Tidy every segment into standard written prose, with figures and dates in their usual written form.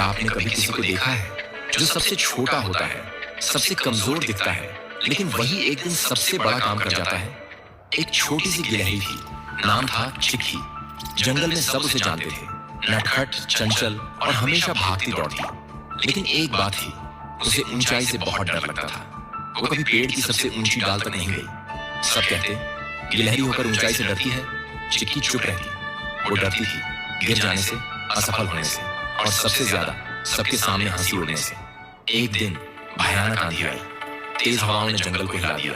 क्या आपने कभी किसी को देखा है जो सबसे छोटा होता है, सबसे कमजोर दिखता है, लेकिन वही एक दिन सबसे बड़ा काम कर जाता है? एक छोटी सी गिलहरी थी, नाम था चिक्की। जंगल में सब उसे जानते थे, नटखट, चंचल और हमेशा भागती दौड़ती। लेकिन एक बात थी, उसे ऊंचाई से बहुत डर लगता था। वो कभी पेड़ की सबसे ऊंची डाल तक नहीं गई। सब कहते, गिलहरी होकर ऊंचाई से डरती है। चिक्की चुप रहती। वो डरती थी गिर जाने से, असफल होने से और सबसे ज्यादा सबके सामने हंसी उड़ने से। एक दिन भयानक आंधी आई। तेज हवाओं ने जंगल को हिला दिया।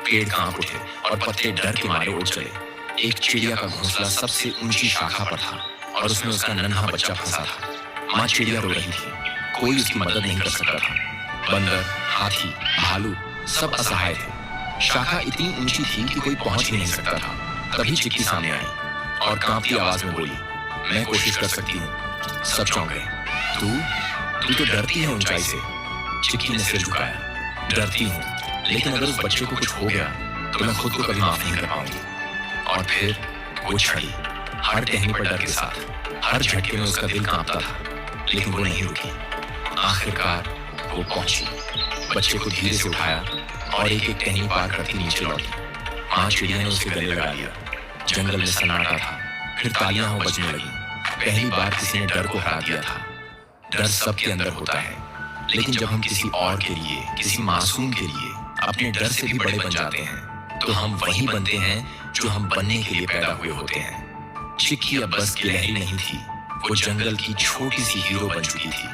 पेड़ कांप उठे और पत्ते डर के मारे उड़ चले। एक चिड़िया का घोंसला सबसे ऊंची शाखा पर था और उसमें उसका नन्हा बच्चा फंसा था। माँ चिड़िया रो रही थी, कोई उसकी मदद नहीं कर सकता था। बंदर, हाथी, भालू सब असहाय थे। शाखा इतनी ऊंची थी कि कोई पहुंच ही नहीं सकता था। तभी चिक्की सामने आई और कांपती आवाज में बोली, मैं कोशिश कर सकती हूँ। सब चौंक गए। तू तो डरती है ऊंचाई से। चिक्की ने सिर झुकाया। डरती हूँ, लेकिन अगर उस बच्चे को कुछ हो गया तो मैं खुद को कभी माफ नहीं कर पाऊंगी। और फिर वो छड़ी, हर टहनी पर डर के साथ, हर झटके में उसका दिल कांपता था, लेकिन वो नहीं रुकी। आखिरकार वो पहुंची, बच्चे को धीरे से उठाया और एक एक टहनी पार करती नीचे लौटी। माँ चिड़िया ने उसके गले लगा लिया। जंगल में सन्नाटा था, फिर तालियां हो बजने लगी। पहली बार किसी ने डर को हरा दिया था। डर सबके अंदर होता है, लेकिन जब हम किसी और के लिए, किसी मासूम के लिए अपने डर से भी बड़े बन जाते हैं, तो हम वही बनते हैं जो हम बनने के लिए पैदा हुए होते हैं। चिक्की अब बस गिलहरी नहीं थी, वो जंगल की छोटी सी हीरो बन चुकी थी।